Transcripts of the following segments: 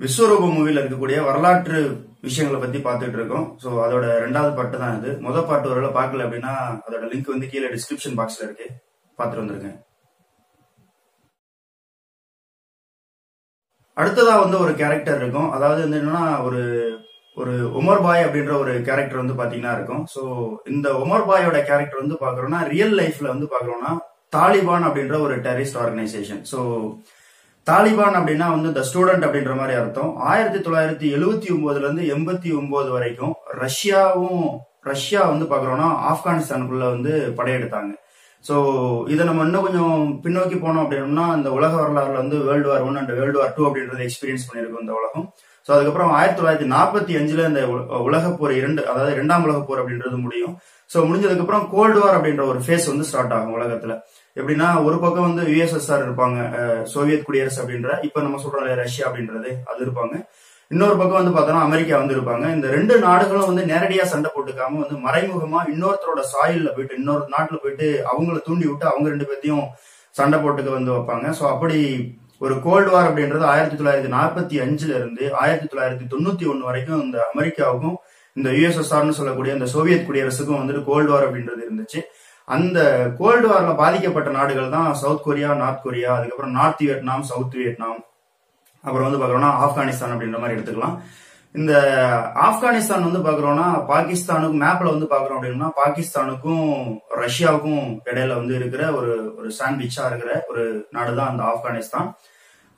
விஸ்வரூபம் மூவில இருக்கக்கூடிய வரலாற்று விஷயங்களை பத்தி பார்த்துட்டு இருக்கோம். ஸோ அதோட ரெண்டாவது பாட்டு தான் இது. முதல் பாட்டு ஒருவேளை பார்க்கல அப்படின்னா அதோட லிங்க் வந்து கீழே டிஸ்கிரிப்ஷன் பாக்ஸ்ல இருக்கு, பார்த்துட்டு வந்திருக்கேன். அடுத்ததா வந்து ஒரு கேரக்டர் இருக்கும். அதாவது வந்து என்னன்னா ஒரு ஒரு உமர் பாய் அப்படின்ற ஒரு கேரக்டர் வந்து பாத்தீங்கன்னா இருக்கும். ஸோ இந்த உமர் பாயோட கேரக்டர் வந்து பாக்குறோம்னா ரியல் லைஃப்ல வந்து பாக்குறோம்னா தாலிபான் அப்படின்ற ஒரு டெரரிஸ்ட் ஆர்கனைசேஷன். ஸோ தாலிபான் அப்படின்னா வந்து த ஸ்டூடெண்ட் அப்படின்ற மாதிரி அர்த்தம். 1979 இருந்து 89 வரைக்கும் ரஷ்யா வந்து பாக்குறோம்னா ஆப்கானிஸ்தானுக்குள்ள வந்து படையெடுத்தாங்க. ஸோ இதை நம்ம இன்னும் கொஞ்சம் பின்னோக்கி போனோம் அப்படின்னா இந்த உலக வரலாறுல வந்து world war 1 and world war 2 அப்படின்றத எக்ஸ்பீரியன்ஸ் பண்ணிருக்கும் இந்த உலகம். ஸோ அதுக்கப்புறம் 1945 இந்த உலகப்போர் 2, அதாவது 2ஆம் உலகப்போர் அப்படின்றது முடியும். ஸோ முடிஞ்சதுக்கு அப்புறம் கோல்டு வார் அப்படின்ற ஒரு ஃபேஸ் வந்து ஸ்டார்ட் ஆகும் உலகத்துல. எப்படின்னா ஒரு பக்கம் வந்து USSR இருப்பாங்க, சோவியத் குடியரசு அப்படின்ற, இப்ப நம்ம சொல்றோம் ரஷ்யா அப்படின்றது, அது இருப்பாங்க. இன்னொரு பக்கம் வந்து பார்த்தோம்னா அமெரிக்கா வந்து இருப்பாங்க. இந்த ரெண்டு நாடுகளும் வந்து நேரடியா சண்டை போட்டுக்காம வந்து மறைமுகமா இன்னொருத்தரோட சாயில்ல போயிட்டு இன்னொரு நாட்டுல போயிட்டு அவங்கள தூண்டி விட்டு அவங்க ரெண்டு பேர்த்தையும் சண்டை போட்டுக்க வந்து வைப்பாங்க. ஸோ அப்படி ஒரு கோல்டு வார் அப்படின்றது 1945 இருந்து 1991 வரைக்கும் இந்த அமெரிக்காவுக்கும் இந்த USSRன்னு சொல்லக்கூடிய இந்த சோவியத் குடியரசுக்கும் வந்துட்டு கோல்டு வார் அப்படின்றது இருந்துச்சு. அந்த கோல்டு வார்ல பாதிக்கப்பட்ட நாடுகள் தான் சவுத் கொரியா, நார்த் கொரியா, அதுக்கப்புறம் நார்த் வியட்நாம், சவுத் வியட்நாம், அப்புறம் வந்து பாக்குறோம்னா ஆப்கானிஸ்தான் அப்படின்ற மாதிரி எடுத்துக்கலாம். இந்த ஆப்கானிஸ்தான் வந்து பாக்குறோம்னா பாகிஸ்தானுக்கும் மேப்ல வந்து பாக்குறோம் அப்படின்னா பாகிஸ்தானுக்கும் ரஷ்யாவுக்கும் இடையில வந்து இருக்கிற ஒரு சாண்ட்விச்சா இருக்கிற ஒரு நாடுதான் அந்த ஆப்கானிஸ்தான்.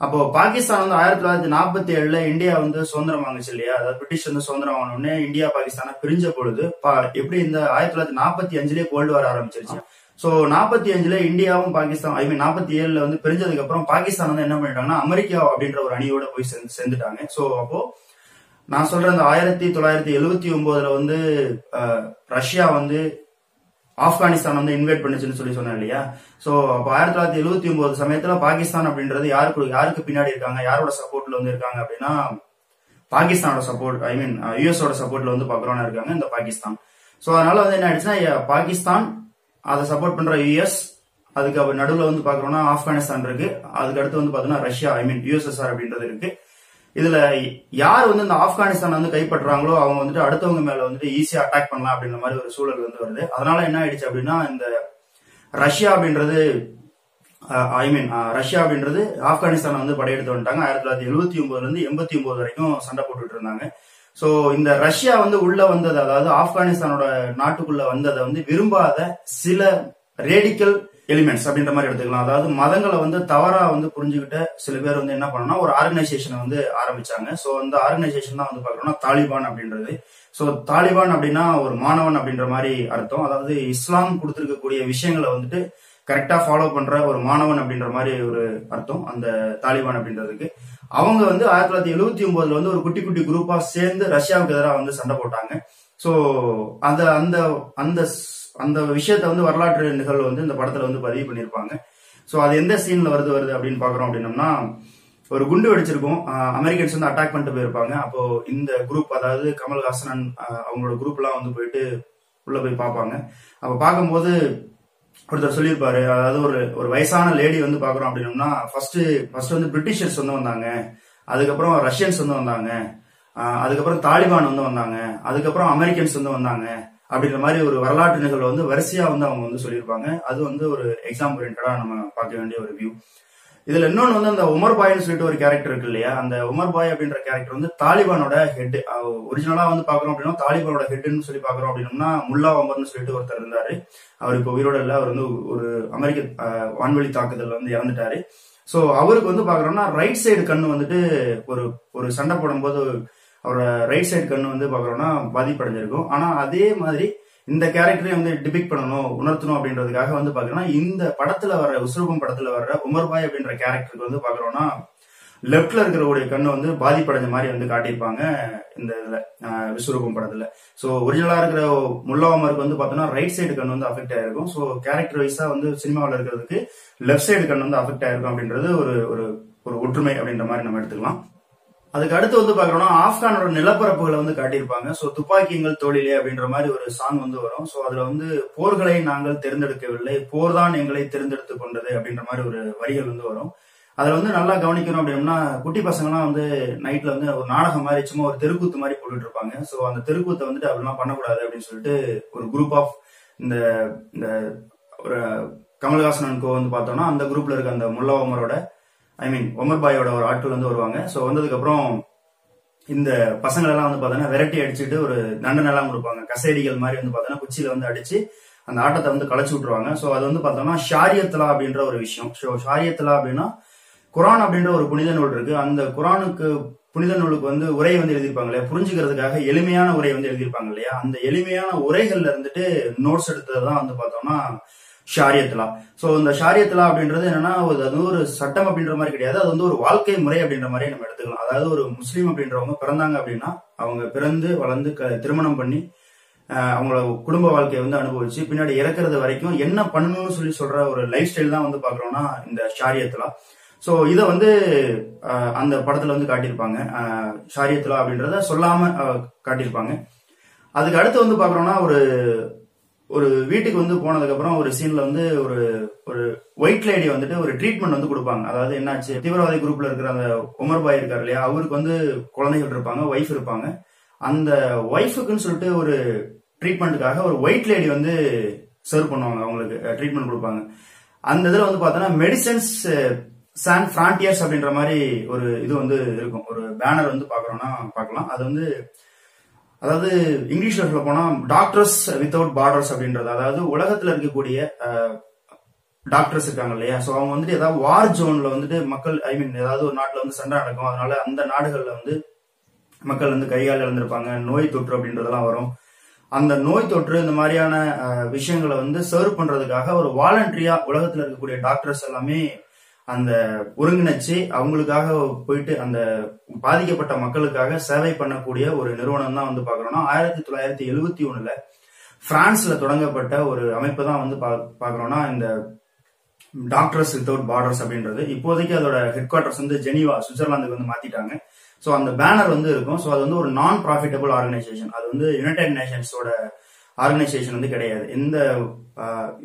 அப்போ பாகிஸ்தான் வந்து 1947 இந்தியா வந்து சுதந்திரம் வாங்குச்சு இல்லையா, அதாவது பிரிட்டிஷ் வந்து சுதந்திரம் வாங்கினோடனே இந்தியா பாகிஸ்தானை பிரிஞ்ச பொழுது எப்படி இந்த 1945 கோல்டு வார் ஆரம்பிச்சிருச்சு. சோ 45 இந்தியாவும் பாகிஸ்தான் 47 வந்து பிரிஞ்சதுக்கு அப்புறம் பாகிஸ்தான் வந்து என்ன பண்ணிட்டாங்கன்னா அமெரிக்கா அப்படின்ற ஒரு அணியோட போய் சேர்ந்துட்டாங்க. சோ அப்போ நான் சொல்ற இந்த 1979 வந்து ரஷ்யா வந்து ஆப்கானிஸ்தான் வந்து இன்வைட் பண்ணுச்சுன்னு சொன்னேன் இல்லையா. சோ அப்ப 1979 சமயத்துல பாகிஸ்தான் அப்படின்றது யாருக்கு பின்னாடி இருக்காங்க, யாரோட சப்போர்ட்ல வந்து இருக்காங்க அப்படின்னா பாகிஸ்தானோட சப்போர்ட், யுஎஸோட சப்போர்ட்ல வந்து பாக்குறோம்னா இருக்காங்க இந்த பாகிஸ்தான். சோ அதனால வந்து என்ன ஆயிடுச்சுன்னா பாகிஸ்தான், அதை சப்போர்ட் பண்ற யுஎஸ், அதுக்கு நடுவுல வந்து பாக்குறோம்னா ஆப்கானிஸ்தான் இருக்கு, அதுக்கு அடுத்து வந்து பாத்தீங்கன்னா ரஷ்யா USSR அப்படின்றது இருக்கு. இதுல யார் வந்து இந்த ஆப்கானிஸ்தான் வந்து கைப்பற்றாங்களோ அவங்க வந்துட்டு அடுத்தவங்க மேல வந்துட்டு ஈஸியா அட்டாக் பண்ணலாம் அப்படின்ற மாதிரி ஒரு சூழல் வந்து வருது. அதனால என்ன ஆயிடுச்சு அப்படின்னா இந்த ரஷ்யா அப்படின்றது ஆப்கானிஸ்தான் வந்து படையெடுத்து வந்துட்டாங்க. 1979 இருந்து 89 வரைக்கும் சண்டை போட்டுட்டு இருந்தாங்க. சோ இந்த ரஷ்யா வந்து உள்ள வந்தது, அதாவது ஆப்கானிஸ்தானோட நாட்டுக்குள்ள வந்ததை வந்து விரும்பாத சில ரேடிக்கல் எலிமெண்ட்ஸ் அப்படின்ற மாதிரி எடுத்துக்கலாம். அதாவது மதங்களை வந்து தவறா வந்து புரிஞ்சுக்கிட்ட சில பேர் வந்து என்ன பண்ணா ஒரு ஆர்கனைசேஷனை வந்து ஆரம்பிச்சாங்க. சோ அந்த ஆர்கனைசேஷன் தான் வந்து பாக்குறோம்னா தாலிபான் அப்படின்றது. சோ தாலிபான் அப்படின்னா ஒரு மாணவன் அப்படின்ற மாதிரி அர்த்தம். அதாவது இஸ்லாம் கொடுத்திருக்கக்கூடிய விஷயங்களை வந்துட்டு கரெக்டா ஃபாலோ பண்ற ஒரு மாணவன் அப்படின்ற மாதிரி ஒரு அர்த்தம் அந்த தாலிபான் அப்படின்றதுக்கு. அவங்க வந்து 1979 வந்து ஒரு குட்டி குட்டி குரூப்பா சேர்ந்து ரஷ்யாவுக்கு எதிராக வந்து சண்டை போட்டாங்க. சோ அந்த அந்த அந்த விஷயத்த வந்து வரலாற்று நிகழ்வு வந்து இந்த படத்துல வந்து பதிவு பண்ணிருப்பாங்க. சோ அது எந்த சீன்ல வருது அப்படின்னு பாக்குறோம் அப்படின்னம்னா ஒரு குண்டு வெடிச்சிருக்கும், அமெரிக்கன்ஸ் வந்து அட்டாக் பண்ணிட்டு போயிருப்பாங்க. அப்போ இந்த குரூப், அதாவது கமல்ஹாசன் அவங்களோட குரூப் எல்லாம் வந்து போயிட்டு உள்ள போய் பார்ப்பாங்க. அப்ப பார்க்கும்போது ஒருத்தர் சொல்லியிருப்பாரு, அதாவது ஒரு வயசான லேடி வந்து பாக்குறோம் அப்படின்னம்னா ஃபர்ஸ்ட் வந்து பிரிட்டிஷர்ஸ் வந்து வந்தாங்க, அதுக்கப்புறம் ரஷ்யன்ஸ் வந்து வந்தாங்க, அதுக்கப்புறம் தாலிபான் வந்து வந்தாங்க, அதுக்கப்புறம் அமெரிக்கன்ஸ் வந்து வந்தாங்க அப்படின்ற மாதிரி ஒரு வரலாற்று நிகழ்வு வந்து வரிசையா வந்து அவங்க வந்து சொல்லியிருப்பாங்க. அது வந்து ஒரு எக்ஸாம் ஓரியன்டா நம்ம பார்க்க வேண்டிய ஒரு வியூ. இதுல இன்னொன்னு வந்து அந்த உமர் பாய்னு சொல்லிட்டு ஒரு கேரக்டர் இருக்கு இல்லையா, அந்த உமர் பாய் அப்படின்ற கேரக்டர் வந்து தாலிபானோட ஹெட். ஒரிஜினலா வந்து பாக்குறோம் அப்படின்னா தாலிபானோட ஹெட்னு சொல்லி பாக்குறோம் அப்படின்னா முல்லா உமர்னு சொல்லிட்டு ஒருத்தர் இருந்தாரு. அவர் இப்போ உயிரோட இல்ல, அவர் வந்து ஒரு அமெரிக்க வான்வெளி தாக்குதல் வந்து இறந்துட்டாரு. சோ அவருக்கு வந்து பாக்குறோம்னா ரைட் சைடு கண்ணு வந்துட்டு ஒரு சண்டை போடும்போது அவரோட ரைட் சைடு கண்ணு வந்து பாக்குறோம்னா பாதிப்படைஞ்சிருக்கும். ஆனா அதே மாதிரி இந்த கேரக்டரையும் வந்து டிபிக் பண்ணணும், உணர்த்தணும் அப்படின்றதுக்காக வந்து பாக்குறோம்னா இந்த படத்துல வர்ற விஸ்வரூபம் படத்துல வர்ற உமர் பாய் அப்படின்ற கேரக்டருக்கு வந்து பாக்குறோம்னா லெப்ட்ல இருக்கிற கண்ணு வந்து பாதிப்படைஞ்ச மாதிரி வந்து காட்டியிருப்பாங்க இந்த இதுல விஸ்வரூபம் படத்துல. சோ ஒரிஜினலா இருக்கிற முல்லா உமருக்கு வந்து பாத்தோம்னா ரைட் சைடு கண்ணு வந்து அஃபெக்ட் ஆயிருக்கும். சோ கேரக்டர் வைஸா வந்து சினிமாவில் இருக்கிறதுக்கு லெப்ட் சைடு கண்ணு வந்து அஃபெக்ட் ஆயிருக்கும் அப்படின்றது ஒரு ஒற்றுமை அப்படின்ற மாதிரி நம்ம எடுத்துக்கலாம். அதுக்கு அடுத்து வந்து பாக்குறோம்னா ஆப்கானோட நிலப்பரப்புகளை வந்து காட்டியிருப்பாங்க. சோ துப்பாக்கியங்கள் தோளிலே அப்படின்ற மாதிரி ஒரு சாங் வந்து வரும். சோ அதுல வந்து போர்களை நாங்கள் தேர்ந்தெடுக்கவில்லை, போர் தான் எங்களை தேர்ந்தெடுத்து கொண்டது அப்படின்ற மாதிரி ஒரு வரிகள் வந்து வரும். அதுல வந்து நல்லா கவனிக்கணும் அப்படின்னா குட்டி பசங்கலாம் வந்து நைட்ல வந்து ஒரு நாடகம் மாதிரி சும்மா ஒரு தெருக்கூத்து மாதிரி போட்டுட்டு இருப்பாங்க. ஸோ அந்த தெருக்கூத்தை வந்துட்டு அப்படிலாம் பண்ணக்கூடாது அப்படின்னு சொல்லிட்டு ஒரு குரூப் ஆஃப் இந்த இந்த ஒரு கமல்ஹாசன் கோ வந்து பார்த்தோம்னா அந்த குரூப்ல இருக்க அந்த முல்லா ஒமரோட ஒமர் பாயோட ஒரு ஆட்கள் வந்து வருவாங்க. ஸோ வந்ததுக்கு அப்புறம் இந்த பசங்கள் எல்லாம் வந்து பாத்தீங்கன்னா விரட்டி அடிச்சுட்டு ஒரு தண்டனை எல்லாம் கொடுப்பாங்க. கசேடிகள் மாதிரி வந்து பாத்தீங்கன்னா குச்சியில வந்து அடிச்சு அந்த ஆட்டத்தை வந்து களைச்சு விட்டுருவாங்க. ஸோ அது வந்து பார்த்தோம்னா ஷாரியத்லா அப்படின்ற ஒரு விஷயம். ஸோ ஷாரியத்லா அப்படின்னா குரான் அப்படின்ற ஒரு புனித நூல் இருக்கு. அந்த குரானுக்கு புனித நூலுக்கு வந்து உரை வந்து எழுதியிருப்பாங்க இல்லையா, புரிஞ்சுக்கிறதுக்காக எளிமையான உரை வந்து எழுதியிருப்பாங்க இல்லையா, அந்த எளிமையான உரைகள்ல இருந்துட்டு நோட்ஸ் எடுத்ததுதான் வந்து பார்த்தோம்னா ஷாரியத்லா. சோ இந்த ஷாரியத்லா அப்படின்றது என்னன்னா அது ஒரு சட்டம் அப்படின்ற மாதிரி கிடையாது, அது வந்து ஒரு வாழ்க்கை முறை அப்படின்ற மாதிரி நம்ம எடுத்துக்கலாம். அதாவது ஒரு முஸ்லீம் அப்படின்றவங்க பிறந்தாங்க அப்படின்னா அவங்க பிறந்து வளர்ந்து திருமணம் பண்ணி அவங்களோட குடும்ப வாழ்க்கையை வந்து அனுபவிச்சு பின்னாடி இறக்குறது வரைக்கும் என்ன பண்ணணும்னு சொல்லி சொல்ற ஒரு லைஃப் ஸ்டைல் தான் வந்து பாக்குறோம்னா இந்த ஷாரியத்லா. சோ இத வந்து அந்த படத்துல வந்து காட்டியிருப்பாங்க. ஷாரியத்லா அப்படின்றத சொல்லாம காட்டியிருப்பாங்க. அதுக்கு அடுத்து வந்து பாக்குறோம்னா ஒரு வீட்டுக்கு வந்து போனதுக்கு அப்புறம் ஒரு சீன்ல வந்து ஒரு ஒயிட் லேடி வந்துட்டு ஒரு ட்ரீட்மெண்ட் வந்து கொடுப்பாங்க. அதாவது என்னாச்சு, தீவிரவாதி குரூப்ல இருக்கிற அந்த உமர் பாய் இருக்காரு இல்லையா, அவருக்கு வந்து குழந்தைகள் இருப்பாங்க, ஒய்ஃப் இருப்பாங்க. அந்த ஒய்ஃபுக்குன்னு சொல்லிட்டு ஒரு ட்ரீட்மெண்ட்டுக்காக ஒரு ஒயிட் லேடி வந்து சர்வ் பண்ணுவாங்க, அவங்களுக்கு ட்ரீட்மெண்ட் கொடுப்பாங்க. அந்த இதுல வந்து பார்த்தோன்னா மெடிசன்ஸ் சான் ஃபிரான்டியர்ஸ் அப்படின்ற மாதிரி ஒரு இது வந்து இருக்கும், ஒரு பேனர் வந்து பாக்குறோம்னா பார்க்கலாம். அது வந்து அதாவது இங்கிலீஷ்ல சொல்ல போனா டாக்டர்ஸ் வித்தவுட் பார்டர்ஸ் அப்படின்றது, அதாவது உலகத்துல இருக்கக்கூடிய டாக்டர்ஸ் இருக்காங்க இல்லையா, சோ அவங்க வந்துட்டு ஏதாவது வார் ஜோன்ல வந்துட்டு மக்கள் ஏதாவது ஒரு நாட்டுல வந்து சண்டை நடக்கும், அதனால அந்த நாடுகள்ல வந்து மக்கள் வந்து கையால் இழந்திருப்பாங்க, நோய் தொற்று அப்படின்றதெல்லாம் வரும். அந்த நோய் தொற்று இந்த மாதிரியான விஷயங்களை வந்து சர்வ் பண்றதுக்காக ஒரு வாலண்டரியா உலகத்துல இருக்கக்கூடிய டாக்டர்ஸ் எல்லாமே அந்த ஒருங்கிணைச்சு அவங்களுக்காக போயிட்டு அந்த பாதிக்கப்பட்ட மக்களுக்காக சேவை பண்ணக்கூடிய ஒரு நிறுவனம் தான் வந்து பாக்குறோம்னா 1971 பிரான்ஸ்ல தொடங்கப்பட்ட ஒரு அமைப்பு தான் வந்து பாக்குறோம்னா இந்த டாக்டர்ஸ் வித்தவுட் பார்டர்ஸ் அப்படின்றது. இப்போதைக்கு அதோட ஹெட் குவார்டர்ஸ் வந்து ஜெனீவா சுவிட்சர்லாந்துக்கு வந்து மாத்திட்டாங்க. சோ அந்த பேனர் வந்து இருக்கும். சோ அது வந்து ஒரு நான் ப்ராஃபிட்டபிள் ஆர்கனைசேஷன், அது வந்து யுனைடெட் நேஷன்ஸோட ஆர்கனைசேஷன் வந்து கிடையாது.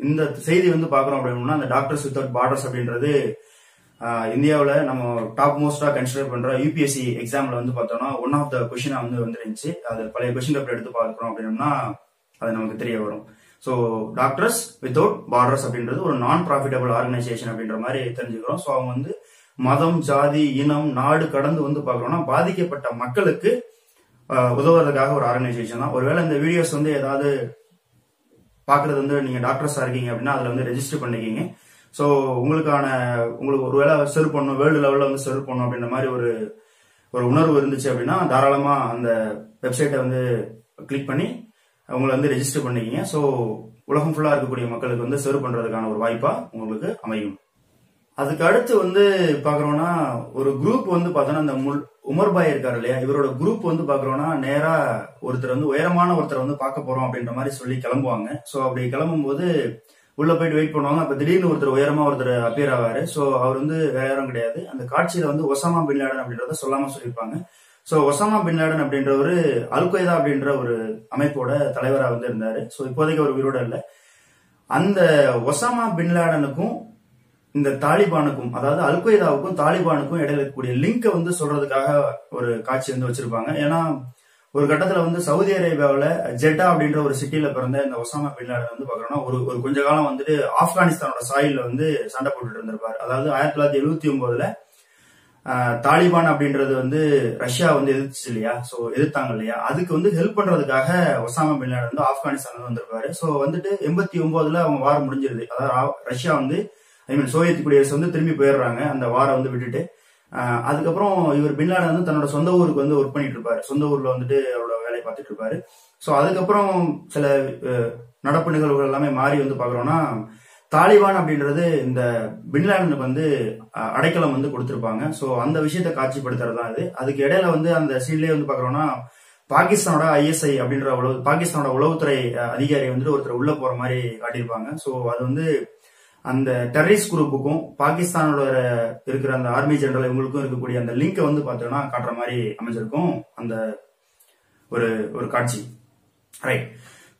இந்த செய்தி வந்து பாக்குறோம் அப்படின்னா அந்த டாக்டர்ஸ் வித்தவுட் பார்டர்ஸ் அப்படின்றது இந்தியாவில நம்ம டாப் மோஸ்டா கன்சிடர் பண்ற யூபிஎஸ்சி எக்ஸாம்ல வந்து பார்த்தோம்னா ஒன் ஆஃப் த கொஸ்டினா வந்து வந்துருந்துச்சு. அது பழைய கொஸ்டின் பேப்பர் எடுத்து பார்க்கிறோம் அப்படின்னா அது நமக்கு தெரிய வரும். ஸோ டாக்டர்ஸ் வித்தவுட் பார்டர்ஸ் அப்படின்றது ஒரு நான் ப்ராஃபிட்டபிள் ஆர்கனைசேஷன் அப்படின்ற மாதிரி தெரிஞ்சுக்கிறோம். ஸோ அவங்க வந்து மதம், ஜாதி, இனம், நாடு கடந்து வந்து பாக்குறோம்னா பாதிக்கப்பட்ட மக்களுக்கு உதவுறதுக்காக ஒரு ஆர்கனைசேஷன் தான். ஒருவேளை இந்த வீடியோஸ் வந்து ஏதாவது பாக்குறது வந்து நீங்க டாக்டர்ஸா இருக்கீங்க அப்படின்னா அதுல வந்து ரெஜிஸ்டர் பண்ணிக்கிங்க. ஸோ உங்களுக்கு ஒருவேளை சர்வ் பண்ணணும், வேர்ல்டு லெவல்ல வந்து சர்வ் பண்ணணும் அப்படின்ற மாதிரி ஒரு உணர்வு இருந்துச்சு அப்படின்னா தாராளமா அந்த வெப்சைட்டை வந்து கிளிக் பண்ணி உங்களை வந்து ரெஜிஸ்டர் பண்ணிக்கிங்க. ஸோ உலகம் ஃபுல்லா இருக்கக்கூடிய மக்களுக்கு வந்து சர்வ் பண்றதுக்கான ஒரு வாய்ப்பா உங்களுக்கு அமையும். அதுக்கு அடுத்து வந்து பாக்குறோம்னா ஒரு குரூப் வந்து பார்த்தோன்னா இந்த உமர் பாய் இருக்காரு இல்லையா, இவரோட குரூப் வந்து பாக்குறோம்னா நேரா ஒருத்தர் வந்து உயரமான ஒருத்தர் வந்து பார்க்க போறோம் அப்படின்ற மாதிரி சொல்லி கிளம்புவாங்க. ஸோ அப்படி கிளம்பும் போது உள்ள போயிட்டு வெயிட் பண்ணுவாங்க. அப்ப திடீர்னு ஒருத்தர் அப்பியர் ஆவாரு. சோ அவர் வந்து வேற யாரும் கிடையாது, அந்த காட்சியில வந்து ஒசாமா பின் லேடன் அப்படின்றத சொல்லாம சொல்லியிருப்பாங்க. சோ ஒசாமா பின் லேடன் அப்படின்றவரு அல் கொய்தா அப்படின்ற ஒரு அமைப்போட தலைவரா வந்து இருந்தாரு. சோ இப்போதைக்கு ஒரு உயிரோட இல்ல. அந்த ஒசாமா பின் லேடனுக்கும் இந்த தாலிபானுக்கும், அதாவது அல் கொய்தாவுக்கும் தாலிபானுக்கும் இடையில இருக்கக்கூடிய லிங்கை வந்து சொல்றதுக்காக ஒரு காட்சி வந்து வச்சிருப்பாங்க. ஏன்னா ஒரு கட்டத்துல வந்து சவுதி அரேபியாவில ஜெட்டா அப்படின்ற ஒரு சிட்டில பிறந்த இந்த ஒசாமா பின் லேடன் வந்து பாக்குறோம்னா ஒரு கொஞ்ச காலம் வந்துட்டு ஆப்கானிஸ்தானோட சாயில வந்து சண்டை போட்டுட்டு இருந்திருப்பாரு. அதாவது 1979 தாலிபான் அப்படின்றது வந்து ரஷ்யா வந்து எதிர்த்துச்சு இல்லையா, சோ எதிர்த்தாங்க இல்லையா, அதுக்கு வந்து ஹெல்ப் பண்றதுக்காக ஒசாமா பின் லேடன் வந்து ஆப்கானிஸ்தான் வந்திருப்பாரு. சோ வந்துட்டு 89 அவங்க வாரம் முடிஞ்சிருது. அதாவது ரஷ்யா வந்து சோவியத் குடியரசு வந்து திரும்பி போயிடுறாங்க அந்த வாரம் வந்து விட்டுட்டு. அதுக்கப்புறம் இவர் பின் லேடன் வந்து தன்னோட சொந்த ஊருக்கு வந்து ஒர்க் பண்ணிட்டு இருப்பாரு, சொந்த ஊர்ல வந்துட்டு அவரோட வேலையை பார்த்துட்டு இருப்பாரு. சோ அதுக்கப்புறம் சில நடப்பு நிகழ்வுகள் எல்லாமே மாறி வந்து பாக்குறோம்னா தாலிபான் அப்படின்றது இந்த பின் லேடனுக்கு வந்து அடைக்கலம் வந்து கொடுத்திருப்பாங்க. சோ அந்த விஷயத்த காட்சிப்படுத்துறது தான் இது. அதுக்கு இடையில வந்து அந்த சீன்லயே வந்து பாக்குறோம்னா பாகிஸ்தானோட ISI அப்படின்ற பாகிஸ்தானோட உளவுத்துறை அதிகாரி வந்து ஒருத்தர் உள்ள போற மாதிரி காட்டியிருப்பாங்க. சோ அது வந்து அந்த டெரரிஸ்ட் குரூப்புக்கும் பாகிஸ்தானோட இருக்கிற அந்த ஆர்மி ஜெனரல் இவங்களுக்கும் இருக்கக்கூடிய அந்த லிங்கை வந்து பார்த்தோம்னா காட்டுற மாதிரி அமைஞ்சிருக்கும் அந்த ஒரு காட்சி, ரைட்.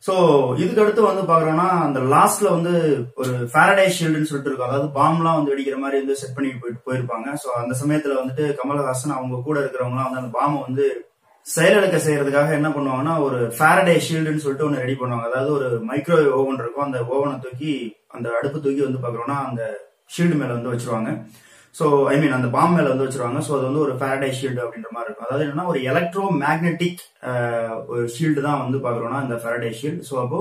சோ இதுக்கு அடுத்து வந்து பாக்குறோம்னா அந்த லாஸ்ட்ல வந்து ஒரு ஃபாரடே ஷீல்டுன்னு சொல்லிட்டு இருக்கும், அதாவது பாம்லாம் வந்து வெடிக்கிற மாதிரி வந்து செட் பண்ணி போயிருப்பாங்க. சோ அந்த சமயத்துல வந்துட்டு கமலஹாசன் அவங்க கூட இருக்கிறவங்க வந்து அந்த பாம்பை வந்து செயலிழக்க செய்யறதுக்காக என்ன பண்ணுவாங்கன்னா ஒரு ஃபாரடே ஷீல்டுன்னு சொல்லிட்டு ஒன்னு ரெடி பண்ணுவாங்க. அதாவது ஒரு மைக்ரோவேவ் ஓவன் இருக்கும், அந்த ஓவனை தூக்கி அந்த அடுப்பு தூக்கி வந்து பாக்குறோம்னா அந்த ஷீல்டு மேல வந்து வச்சிருவாங்க. சோ ஐ மீன் அந்த பாம் மேல வந்து வச்சிருவாங்க. சோ அது வந்து ஒரு ஃபாரடே ஷீல்டு அப்படின்ற மாதிரி இருக்கும். அதாவது என்னன்னா ஒரு எலக்ட்ரோ மேக்னெட்டிக் ஒரு ஷீல்டு தான் வந்து பாக்குறோம்னா இந்த ஃபாரடே ஷீல்டு. சோ அப்போ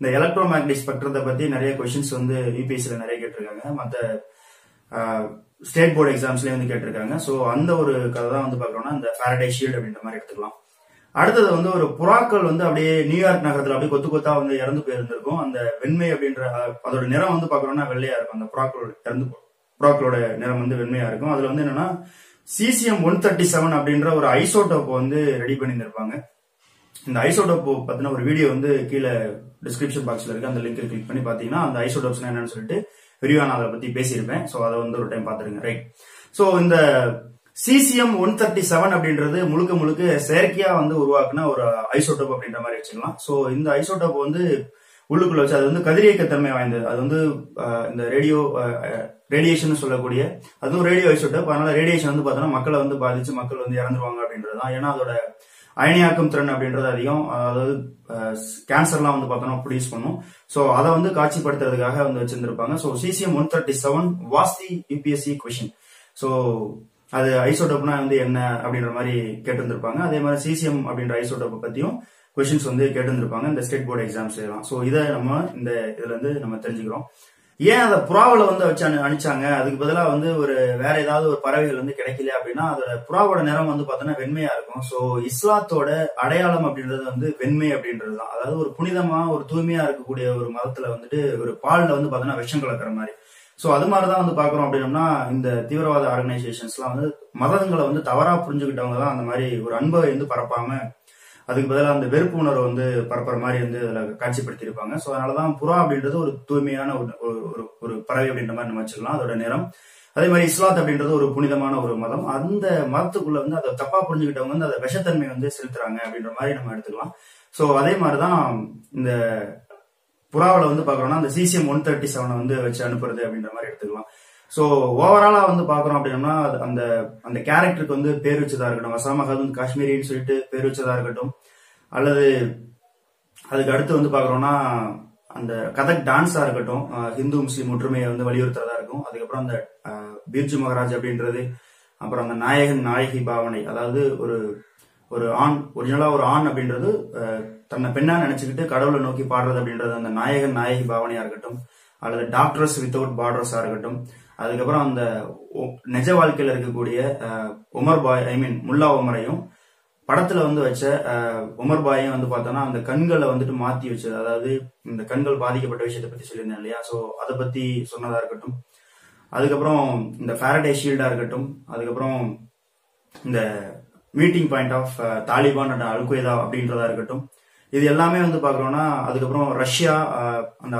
இந்த எலக்ட்ரோ மேக்னெட்டிக் ஸ்பெக்ட்ரத்தை பத்தி நிறைய கொஸ்டின்ஸ் வந்து யூபிஎஸ்சில நிறைய கேட்டிருக்காங்க, மத்த ஸ்டேட் போர்டு எக்ஸாம்ஸ்லயே வந்து கேட்டிருக்காங்க. சோ அந்த ஒரு கதை தான் வந்து பாக்குறோம்னா இந்த ஃபாரடே ஷீல்டு அப்படின்ற மாதிரி எடுத்துக்கலாம். அடுத்தது வந்து ஒரு புறாக்கள் வந்து அப்படியே நியூயார்க் நகரத்துல அப்படியே கொத்து கொத்தா வந்து இறந்து போயிருந்திருக்கும். அந்த வெண்மை அப்படின்ற அதோட நிறம் வந்து பாக்குறோம்னா வெள்ளையா இருக்கும். அந்த புறாக்களோட நிறம் வந்து வெண்மையா இருக்கும். அதுல வந்து என்னன்னா cesium 137 அப்படின்ற ஒரு ஐசோடோப் வந்து ரெடி பண்ணியிருப்பாங்க. இந்த ஐசோடோப் பத்தின ஒரு வீடியோ வந்து கீழே டிஸ்கிரிப்ஷன் பாக்ஸ்ல இருக்கு, அந்த லிங்க் கிளிக் பண்ணி பாத்தீங்கன்னா அந்த ஐசோடோப்ஸ் என்னன்னு சொல்லிட்டு விரிவா நான் அதை பத்தி பேசியிருப்பேன். சோ அதை வந்து ஒரு டைம் பாத்துருங்க, ரைட். சோ இந்த cesium 137 அப்படின்றது முழுக்க முழுக்க செயற்கையா வந்து உருவாக்குன ஒரு ஐசோடோப் அப்படின்ற மாதிரி வச்சுக்கலாம். சோ இந்த ஐசோடோப் வந்து உள்ளுக்குள்ள வச்சு அது வந்து கதிரியக்கத்தன்மை வாய்ந்தது. அது வந்து இந்த ரேடியேஷன் சொல்லக்கூடிய அதுவும் ரேடியோ ஐசோடோப். அதனால ரேடியேஷன் வந்து பார்த்தோம்னா மக்களை வந்து பாதிச்சு மக்கள் வந்து இறந்துருவாங்க அப்படின்றதுதான். ஏன்னா அதோட அயனியாக்கும் திறன் அப்படின்றது அதிகம். அதாவது கேன்சர்லாம் வந்து பார்த்தோம்னா ப்ரொடியூஸ் பண்ணும். சோ அதை வந்து காட்சிப்படுத்துறதுக்காக வந்து வச்சிருந்திருப்பாங்க. So cesium 137 was the UPSC question. So அது ஐசோடோப்னா வந்து என்ன அப்படின்ற மாதிரி கேட்டிருந்திருப்பாங்க. அதே மாதிரி cesium அப்படின்ற ஐசோடோப்பை பத்தியும் கொஸ்டின்ஸ் வந்து கேட்டிருந்திருப்பாங்க இந்த ஸ்டேட் போர்டு எக்ஸாம்ஸ் எல்லாம். சோ இதை நம்ம இந்த இதுல இருந்து நம்ம தெரிஞ்சுக்கிறோம். ஏன் அதை புறாவில வந்து வச்சு அனுப்பிச்சாங்க, அதுக்கு பதிலாக வந்து ஒரு வேற ஏதாவது ஒரு பறவைகள் வந்து கிடைக்கல அப்படின்னா அதோட புறாவோட நிறம் வந்து பார்த்தோன்னா வெண்மையா இருக்கும். சோ இஸ்லாத்தோட அடையாளம் அப்படின்றது வந்து வெண்மை அப்படின்றது தான். அதாவது ஒரு புனிதமா ஒரு தூய்மையா இருக்கக்கூடிய ஒரு மதத்துல வந்துட்டு ஒரு பால்ல வந்து பார்த்தோன்னா விஷம் கலக்கிற மாதிரி. சோ அது மாதிரிதான் வந்து பாக்குறோம் அப்படின்னம்னா இந்த தீவிரவாத ஆர்கனைசேஷன்ஸ் எல்லாம் வந்து மதங்களை வந்து தவறா புரிஞ்சுக்கிட்டவங்க தான் அந்த மாதிரி ஒரு அன்பை வந்து பரப்பாம அதுக்கு பதிலாக அந்த வெறுப்பு உணர்வை வந்து பரப்புற மாதிரி வந்து அதுல காட்சிப்படுத்தியிருப்பாங்க. சோ அதனாலதான் புறா அப்படின்றது ஒரு தூய்மையான ஒரு பறவை அப்படின்ற மாதிரி நம்ம வச்சுக்கலாம், அதோட நிறம். அதே மாதிரி இஸ்லாத் அப்படின்றது ஒரு புனிதமான ஒரு மதம். அந்த மதத்துக்குள்ள வந்து அதை தப்பா புரிஞ்சுக்கிட்டவங்க வந்து அதை விஷத்தன்மை வந்து செலுத்துறாங்க அப்படின்ற மாதிரி நம்ம எடுத்துக்கலாம். சோ அதே மாதிரிதான் இந்த புறாவில வந்து பாக்குறோம்னா அந்த cesium 137 வந்து வச்சு அனுப்புறது அப்படின்ற மாதிரி எடுத்துக்கலாம். சோ ஓவராலா வந்து பாக்குறோம் அப்படின்னா அந்த அந்த கேரக்டருக்கு வந்து பேர் வச்சதா இருக்கட்டும், அசாம் வந்து காஷ்மீரின்னு சொல்லிட்டு பேர் வச்சதா இருக்கட்டும், அல்லது அதுக்கு அடுத்து வந்து பாக்குறோம்னா அந்த கதக் டான்ஸா இருக்கட்டும், ஹிந்து முஸ்லீம் ஒற்றுமையை வந்து வலியுறுத்துறதா இருக்கும். அதுக்கப்புறம் அந்த பிர்ஜு மகராஜ் அப்படின்றது, அப்புறம் அந்த நாயகன் நாயகி பாவனை, அதாவது ஒரு ஆண் ஒரிஜினலா ஒரு ஆண் அப்படின்றது தன்னை பெண்ணா நினைச்சுக்கிட்டு கடவுளை நோக்கி பாடுறது அப்படின்றது அந்த நாயகன் நாயகி பாவனையா இருக்கட்டும், அல்லது டாக்டர்ஸ் வித்தவுட் பார்டர்ஸா இருக்கட்டும், அதுக்கப்புறம் அந்த நிஜ வாழ்க்கையில இருக்கக்கூடிய உமர் பாய் ஐ மீன் முல்லா உமரையும் படத்துல வந்து வச்ச உமர் பாயும் வந்து பார்த்தோம்னா அந்த கண்களை வந்துட்டு மாத்தி வச்சது, அதாவது இந்த கண்கள் பாதிக்கப்பட்ட விஷயத்தை பத்தி சொல்லியிருந்தேன் இல்லையா. சோ அதை பத்தி சொன்னதா இருக்கட்டும், அதுக்கப்புறம் இந்த ஃபாரடே ஷீல்டா இருக்கட்டும், அதுக்கப்புறம் இந்த meeting point of Taliban and al Qaeda அப்படின்றதா இருக்கட்டும், இது எல்லாமே வந்து பாக்குறோம்னா அதுக்கப்புறம் ரஷ்யா அந்த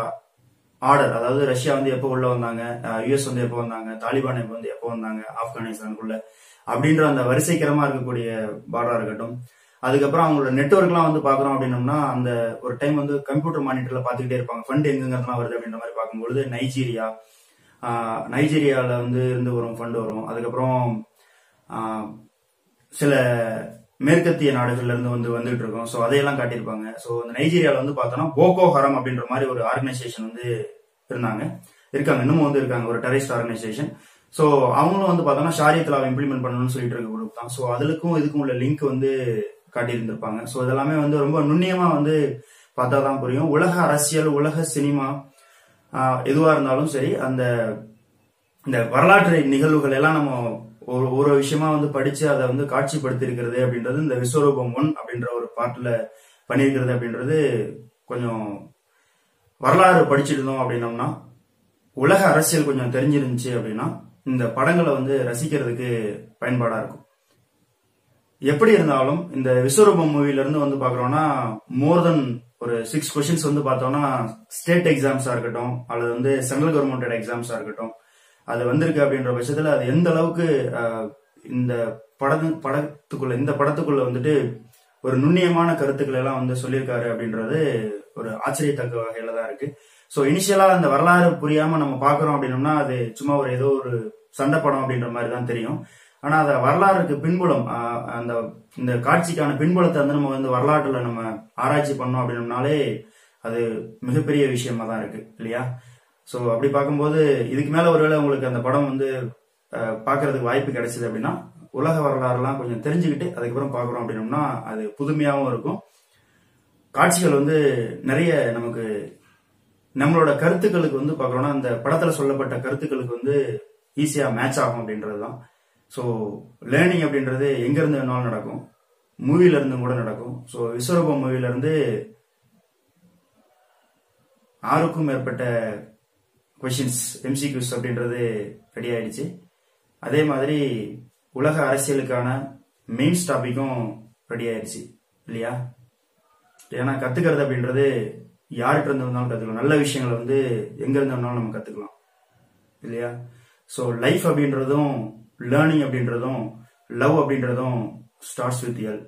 ஆர்டர், அதாவது ரஷ்யா வந்து எப்போ உள்ள வந்தாங்க, யுஎஸ் வந்து எப்போ வந்தாங்க, தாலிபான் வந்து எப்போ வந்தாங்க ஆப்கானிஸ்தானுக்குள்ள அப்படின்ற அந்த வரிசைக்கரமா இருக்கக்கூடிய பார்டரா இருக்கட்டும், அதுக்கப்புறம் அவங்களோட நெட்வொர்க் எல்லாம் வந்து பாக்குறோம் அப்படின்னம்னா அந்த ஒரு டைம் வந்து கம்ப்யூட்டர் மானிட்டர்ல பாத்துக்கிட்டே இருப்பாங்க ஃபண்ட் எங்கெங்கலாம் வருது அப்படின்ற மாதிரி பார்க்கும்பொழுது நைஜீரியால வந்து இருந்து வரும் ஃபண்ட் வரும். அதுக்கப்புறம் சில மேற்கத்திய நாடுகள்ல இருந்து வந்துகிட்டு இருக்கோம். சோ அதையெல்லாம் காட்டியிருப்பாங்க. சோ இந்த நைஜீரியால வந்து பார்த்தோம்னா போகோ ஹரம் அப்படின்ற மாதிரி ஒரு ஆர்கனைசேஷன் வந்து இருக்காங்க இன்னமும் வந்து இருக்காங்க, ஒரு டெரரிஸ்ட் ஆர்கனைசேஷன். சோ அவங்களும் வந்து பார்த்தோம்னா ஷாரியத்துல இம்ப்ளிமெண்ட் பண்ணணும்னு சொல்லிட்டு இருக்க குரூப் தான். சோ அதுக்கும் இதுக்கும் உள்ள லிங்க் வந்து காட்டியிருந்திருப்பாங்க. சோ இதெல்லாமே வந்து ரொம்ப நுண்ணியமா வந்து பார்த்தாதான் புரியும். உலக அரசியல், உலக சினிமா எதுவா இருந்தாலும் சரி, அந்த இந்த வரலாற்று நிகழ்வுகள் எல்லாம் நம்ம ஒரு விஷயமா வந்து படிச்சு அதை வந்து காட்சிப்படுத்தி இருக்கிறது அப்படின்றது இந்த விஸ்வரூபம் 1 அப்படின்ற ஒரு பாட்டுல பண்ணியிருக்கிறது அப்படின்றது கொஞ்சம் வரலாறு படிச்சுட்டு இருந்தோம் அப்படின்னோம்னா, உலக அரசியல் கொஞ்சம் தெரிஞ்சிருந்துச்சு அப்படின்னா இந்த படங்களை வந்து ரசிக்கிறதுக்கு பயன்பாடா இருக்கும். எப்படி இருந்தாலும் இந்த விஸ்வரூபம் மூவில இருந்து வந்து பாக்குறோம்னா மோர் தென் ஒரு 6 கொஸ்டின்ஸ் வந்து பார்த்தோம்னா ஸ்டேட் எக்ஸாம்ஸா இருக்கட்டும், அல்லது வந்து சென்ட்ரல் கவர்மெண்டோட எக்ஸாம்ஸா இருக்கட்டும், அது வந்திருக்கு அப்படின்ற பட்சத்துல அது எந்த அளவுக்கு இந்த படத்துக்குள்ள வந்துட்டு ஒரு நுண்ணியமான கருத்துக்களை எல்லாம் வந்து சொல்லியிருக்காரு அப்படின்றது ஒரு ஆச்சரியத்தக்க வகையில தான் இருக்கு. ஸோ இனிஷியலா அந்த வரலாறு புரியாம நம்ம பாக்குறோம் அப்படின்னோம்னா அது சும்மா ஒரு ஏதோ ஒரு சண்டை படம் அப்படின்ற மாதிரி தான் தெரியும். ஆனா அத வரலாறுக்கு பின்புலம் அந்த இந்த காட்சிக்கான பின்புலத்தை வந்து நம்ம வந்து வரலாற்றுல நம்ம ஆராய்ச்சி பண்ணோம் அப்படின்னோம்னாலே அது மிகப்பெரிய விஷயமா தான் இருக்கு இல்லையா? ஸோ அப்படி பார்க்கும்போது இதுக்கு மேல ஒருவேளை உங்களுக்கு அந்த படம் வந்து பாக்குறதுக்கு வாய்ப்பு கிடைச்சது அப்படின்னா உலக வரலாறுலாம் கொஞ்சம் தெரிஞ்சுக்கிட்டு அதுக்கப்புறம் பாக்குறோம் அப்படின்னோம்னா அது புதுமையாகவும் இருக்கும். காட்சிகள் வந்து நிறைய நமக்கு நம்மளோட கருத்துக்களுக்கு வந்து பாக்குறோம்னா அந்த படத்துல சொல்லப்பட்ட கருத்துக்களுக்கு வந்து ஈஸியா மேட்ச் ஆகும் அப்படின்றதுதான். ஸோ லேர்னிங் அப்படின்றது எங்க இருந்து வேணாலும் நடக்கும், மூவில இருந்து கூட நடக்கும். ஸோ விஸ்வரூபம் மூவில இருந்து 6க்கும் மேற்பட்ட கொஸ்டின்ஸ் MCQs அப்படின்றது ரெடி ஆயிடுச்சு. அதே மாதிரி உலக அரசியலுக்கான மெயின்ஸ் டாபிக்கும் ரெடி ஆயிடுச்சு இல்லையா? ஏன்னா கத்துக்கிறது அப்படின்றது யார்கிட்ட இருந்து வந்தாலும் கத்துக்கலாம், நல்ல விஷயங்களை வந்து எங்க இருந்து வந்தாலும் நம்ம கத்துக்கலாம் இல்லையா? ஸோ லைஃப் அப்படின்றதும் லேர்னிங் அப்படின்றதும் லவ் அப்படின்றதும் ஸ்டார்ட்ஸ் வித் எல்.